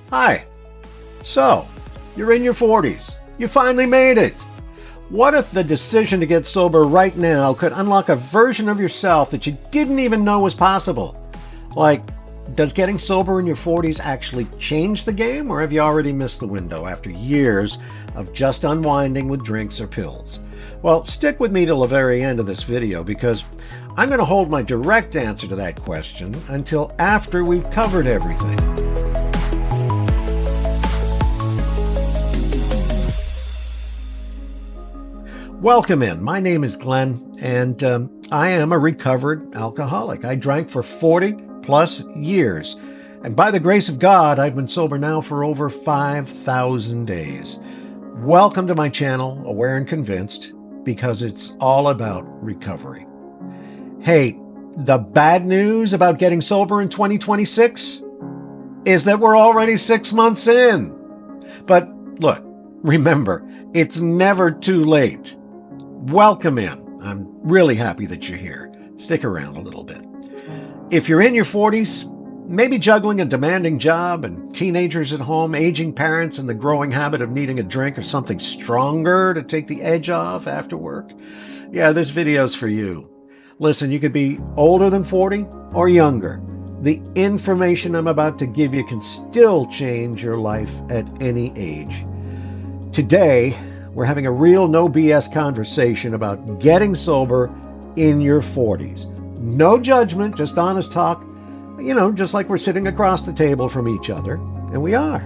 Hi. So, you're in your 40s. You finally made it. What if the decision to get sober right now could unlock a version of yourself that you didn't even know was possible? Like, does getting sober in your 40s actually change the game, or have you already missed the window after years of just unwinding with drinks or pills? Well, stick with me till the very end of this video, because I'm going to hold my direct answer to that question until after we've covered everything. Welcome in. My name is Glenn, and I am a recovered alcoholic. I drank for 40 plus years, and by the grace of God, I've been sober now for over 5,000 days. Welcome to my channel, Aware and Convinced, because it's all about recovery. Hey, the bad news about getting sober in 2026 is that we're already 6 months in. But look, remember, it's never too late. Welcome in. I'm really happy that you're here. Stick around a little bit. If you're in your 40s, maybe juggling a demanding job and teenagers at home, aging parents, and the growing habit of needing a drink or something stronger to take the edge off after work, yeah, this video's for you. Listen, you could be older than 40 or younger. The information I'm about to give you can still change your life at any age. Today, we're having a real no BS conversation about getting sober in your 40s. No judgment, just honest talk, just like we're sitting across the table from each other, and we are.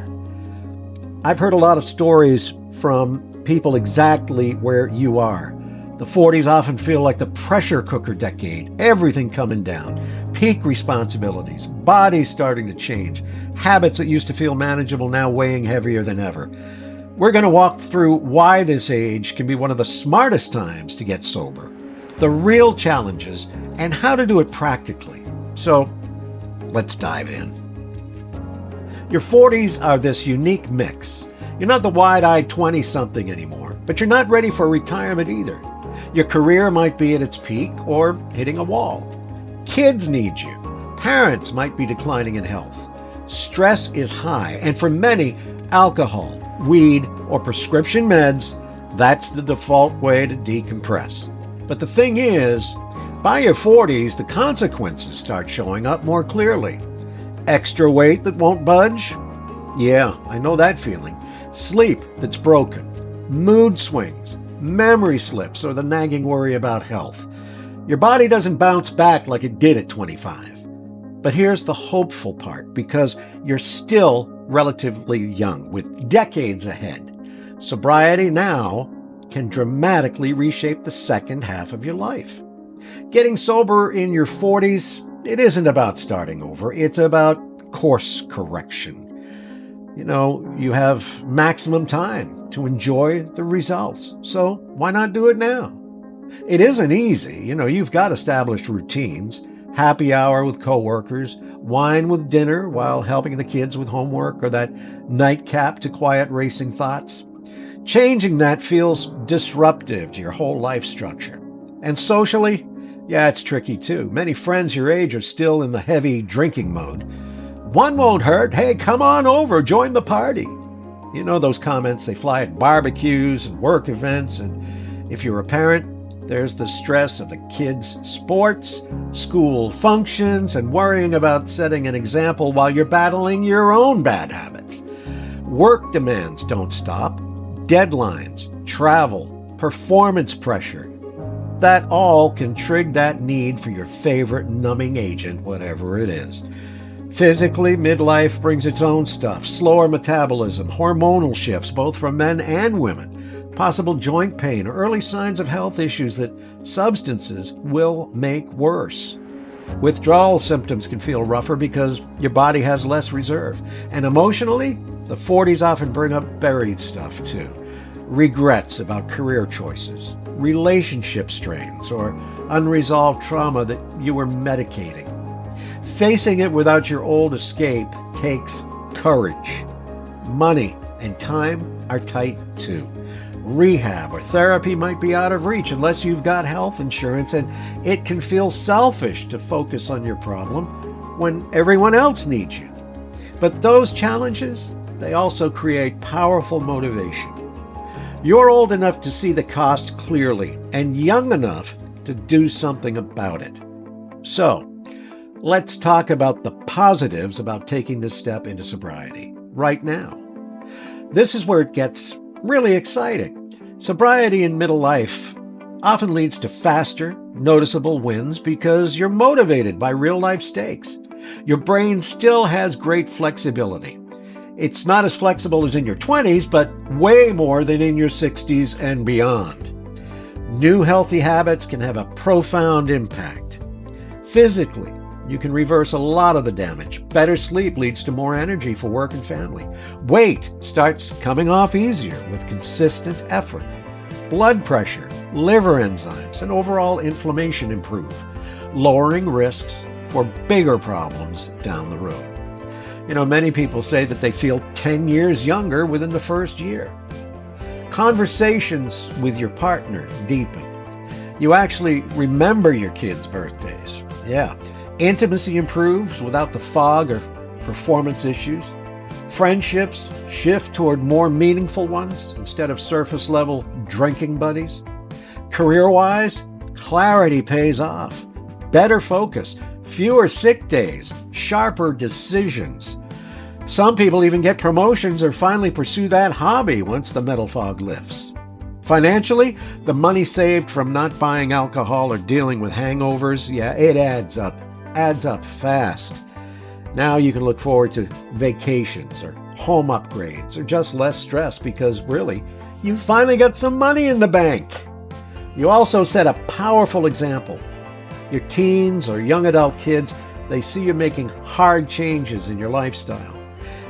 I've heard a lot of stories from people exactly where you are. The 40s often feel like the pressure cooker decade, everything coming down, peak responsibilities, bodies starting to change, habits that used to feel manageable now weighing heavier than ever. We're going to walk through why this age can be one of the smartest times to get sober, the real challenges, and how to do it practically. So, let's dive in. Your 40s are this unique mix. You're not the wide-eyed 20-something anymore, but you're not ready for retirement either. Your career might be at its peak or hitting a wall. Kids need you. Parents might be declining in health. Stress is high, and for many, alcohol, weed, or prescription meds, that's the default way to decompress. But the thing is, by your 40s, the consequences start showing up more clearly. Extra weight that won't budge? Yeah, I know that feeling. Sleep that's broken. Mood swings. Memory slips, or the nagging worry about health. Your body doesn't bounce back like it did at 25. But here's the hopeful part, because you're still relatively young, with decades ahead. Sobriety now can dramatically reshape the second half of your life. Getting sober in your 40s, it isn't about starting over. It's about course correction. You have maximum time to enjoy the results. So why not do it now? It isn't easy. You've got established routines, happy hour with coworkers, wine with dinner while helping the kids with homework, or that nightcap to quiet racing thoughts. Changing that feels disruptive to your whole life structure. And socially, yeah, it's tricky too. Many friends your age are still in the heavy drinking mode. One won't hurt. Hey, come on over, join the party. Those comments, they fly at barbecues and work events. And if you're a parent, there's the stress of the kids' sports, school functions, and worrying about setting an example while you're battling your own bad habits. Work demands don't stop. Deadlines, travel, performance pressure. That all can trigger that need for your favorite numbing agent, whatever it is. Physically, midlife brings its own stuff. Slower metabolism, hormonal shifts, both for men and women, possible joint pain, or early signs of health issues that substances will make worse. Withdrawal symptoms can feel rougher because your body has less reserve. And emotionally, the 40s often bring up buried stuff too. Regrets about career choices, relationship strains, or unresolved trauma that you were medicating. Facing it without your old escape takes courage. Money and time are tight too. Rehab or therapy might be out of reach unless you've got health insurance, and it can feel selfish to focus on your problem when everyone else needs you. But those challenges, they also create powerful motivation. You're old enough to see the cost clearly and young enough to do something about it. So, let's talk about the positives about taking this step into sobriety right now. This is where it gets really exciting. Sobriety in middle life often leads to faster, noticeable wins because you're motivated by real-life stakes. Your brain still has great flexibility. It's not as flexible as in your 20s, but way more than in your 60s and beyond. New healthy habits can have a profound impact. Physically, you can reverse a lot of the damage. Better sleep leads to more energy for work and family. Weight starts coming off easier with consistent effort. Blood pressure, liver enzymes, and overall inflammation improve, lowering risks for bigger problems down the road. Many people say that they feel 10 years younger within the first year. Conversations with your partner deepen. You actually remember your kids' birthdays. Yeah. Intimacy improves without the fog or performance issues. Friendships shift toward more meaningful ones instead of surface-level drinking buddies. Career-wise, clarity pays off. Better focus, fewer sick days, sharper decisions. Some people even get promotions or finally pursue that hobby once the mental fog lifts. Financially, the money saved from not buying alcohol or dealing with hangovers, it adds up fast. Now you can look forward to vacations or home upgrades or just less stress because really, you finally got some money in the bank. You also set a powerful example. Your teens or young adult kids, they see you making hard changes in your lifestyle,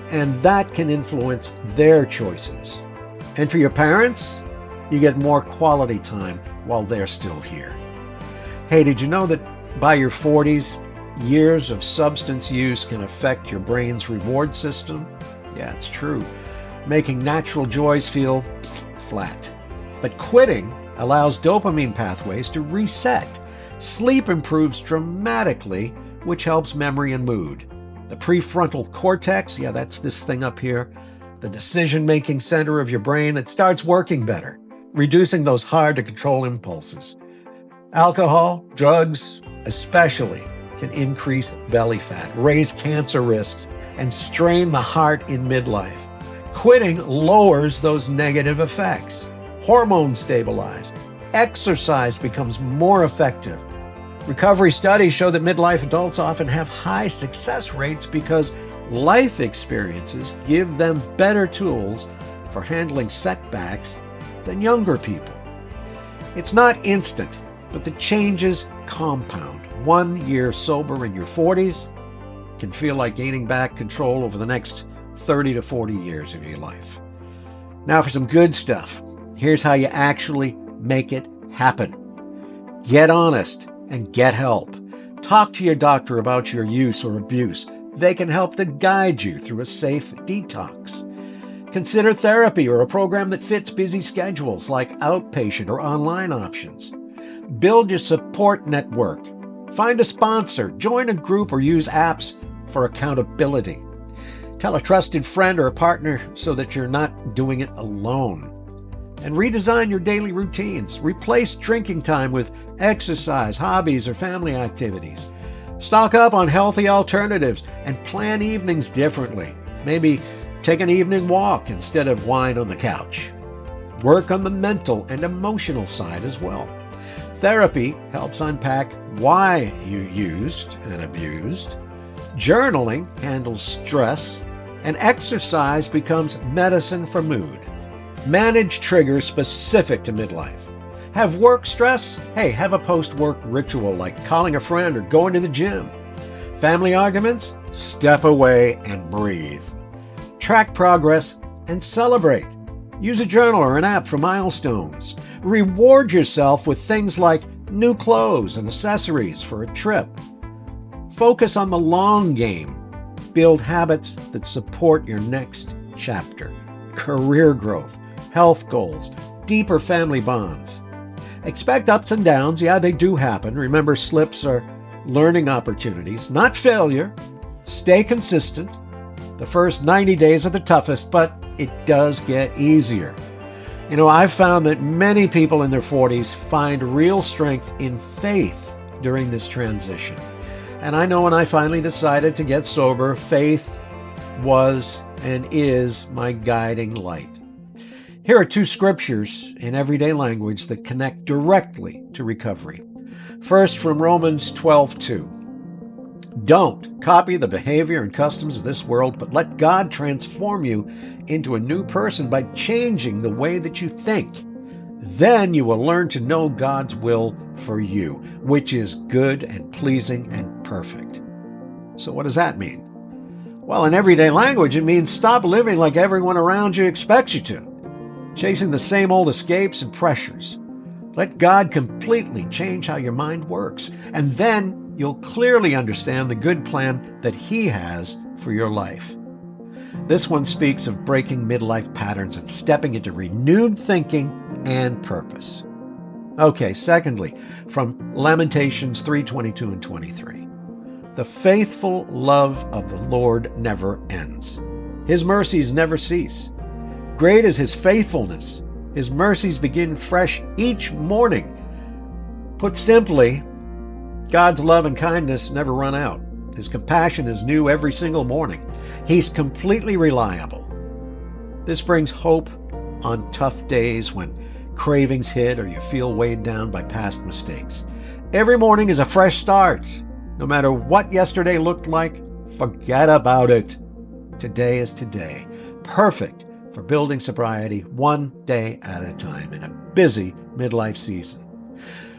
and that can influence their choices. And for your parents, you get more quality time while they're still here. Hey, did you know that by your 40s, years of substance use can affect your brain's reward system? Yeah, it's true, making natural joys feel flat. But quitting allows dopamine pathways to reset. Sleep improves dramatically, which helps memory and mood. The prefrontal cortex, that's this thing up here, the decision-making center of your brain, it starts working better, reducing those hard-to-control impulses. Alcohol, drugs especially, can increase belly fat, raise cancer risks, and strain the heart in midlife. Quitting lowers those negative effects. Hormones stabilize. Exercise becomes more effective. Recovery studies show that midlife adults often have high success rates because life experiences give them better tools for handling setbacks than younger people. It's not instant, but the changes compound. 1 year sober in your 40s can feel like gaining back control over the next 30 to 40 years of your life. Now for some good stuff. Here's how you actually make it happen. Get honest and get help. Talk to your doctor about your use or abuse. They can help to guide you through a safe detox. Consider therapy or a program that fits busy schedules like outpatient or online options. Build your support network. Find a sponsor, join a group, or use apps for accountability. Tell a trusted friend or a partner so that you're not doing it alone. And redesign your daily routines. Replace drinking time with exercise, hobbies, or family activities. Stock up on healthy alternatives and plan evenings differently. Maybe take an evening walk instead of wine on the couch. Work on the mental and emotional side as well. Therapy helps unpack why you used and abused. Journaling handles stress, and exercise becomes medicine for mood. Manage triggers specific to midlife. Have work stress? Hey, have a post-work ritual like calling a friend or going to the gym. Family arguments? Step away and breathe. Track progress and celebrate. Use a journal or an app for milestones. Reward yourself with things like new clothes and accessories for a trip. Focus on the long game. Build habits that support your next chapter. Career growth, health goals, deeper family bonds. Expect ups and downs. They do happen. Remember, slips are learning opportunities, not failure. Stay consistent. The first 90 days are the toughest, but it does get easier. I've found that many people in their 40s find real strength in faith during this transition. And I know when I finally decided to get sober, faith was and is my guiding light. Here are 2 scriptures in everyday language that connect directly to recovery. First, from Romans 12:2. Don't copy the behavior and customs of this world, but let God transform you into a new person by changing the way that you think. Then you will learn to know God's will for you, which is good and pleasing and perfect. So what does that mean? Well, in everyday language, it means stop living like everyone around you expects you to, chasing the same old escapes and pressures. Let God completely change how your mind works, and then you'll clearly understand the good plan that He has for your life. This one speaks of breaking midlife patterns and stepping into renewed thinking and purpose. Okay, secondly, from Lamentations 3:22 and 23. The faithful love of the Lord never ends. His mercies never cease. Great is His faithfulness. His mercies begin fresh each morning. Put simply, God's love and kindness never run out. His compassion is new every single morning. He's completely reliable. This brings hope on tough days when cravings hit or you feel weighed down by past mistakes. Every morning is a fresh start. No matter what yesterday looked like, forget about it. Today is today. Perfect for building sobriety one day at a time in a busy midlife season.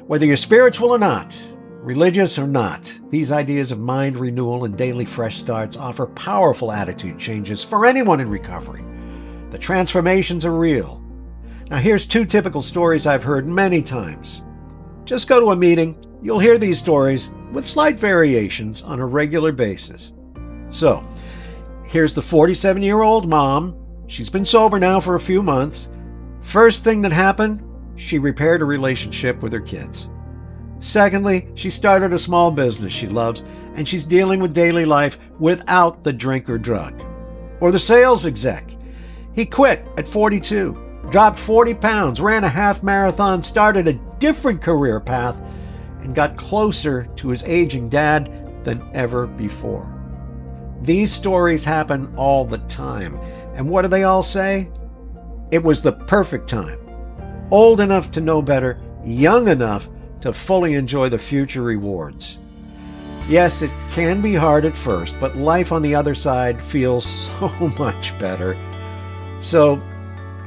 Whether you're spiritual or not, religious or not, these ideas of mind renewal and daily fresh starts offer powerful attitude changes for anyone in recovery. The transformations are real. Now here's 2 typical stories I've heard many times. Just go to a meeting, you'll hear these stories with slight variations on a regular basis. So, here's the 47-year-old mom. She's been sober now for a few months. First thing that happened, she repaired a relationship with her kids. Secondly, she started a small business she loves, and she's dealing with daily life without the drink or drug. Or the sales exec. He quit at 42, dropped 40 pounds, ran a half marathon, started a different career path, and got closer to his aging dad than ever before. These stories happen all the time. And what do they all say? It was the perfect time. Old enough to know better, young enough to fully enjoy the future rewards. Yes, it can be hard at first, but life on the other side feels so much better. So,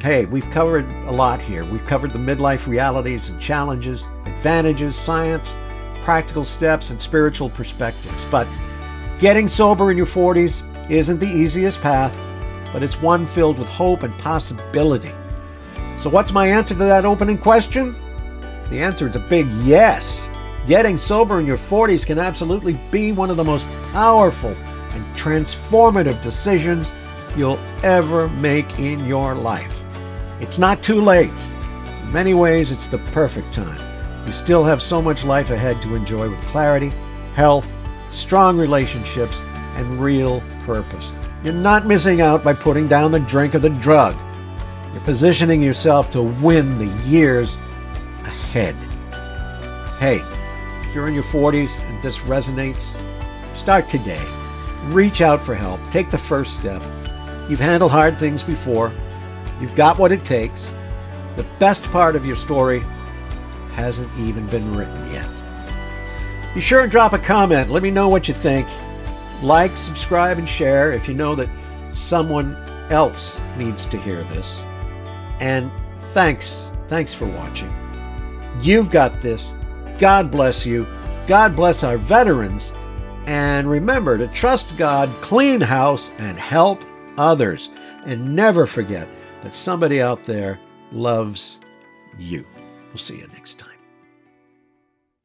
hey, we've covered a lot here. We've covered the midlife realities and challenges, advantages, science, practical steps, and spiritual perspectives. But getting sober in your 40s isn't the easiest path, but it's one filled with hope and possibility. So what's my answer to that opening question? The answer is a big yes. Getting sober in your 40s can absolutely be one of the most powerful and transformative decisions you'll ever make in your life. It's not too late. In many ways, it's the perfect time. You still have so much life ahead to enjoy with clarity, health, strong relationships, and real purpose. You're not missing out by putting down the drink or the drug. You're positioning yourself to win the years ahead. Hey, if you're in your 40s and this resonates, start today. Reach out for help. Take the first step. You've handled hard things before. You've got what it takes. The best part of your story hasn't even been written yet. Be sure and drop a comment. Let me know what you think. Like, subscribe, and share if you know that someone else needs to hear this. And thanks for watching. You've got this. God bless you. God bless our veterans. And remember to trust God, clean house, and help others. And never forget that somebody out there loves you. We'll see you next time.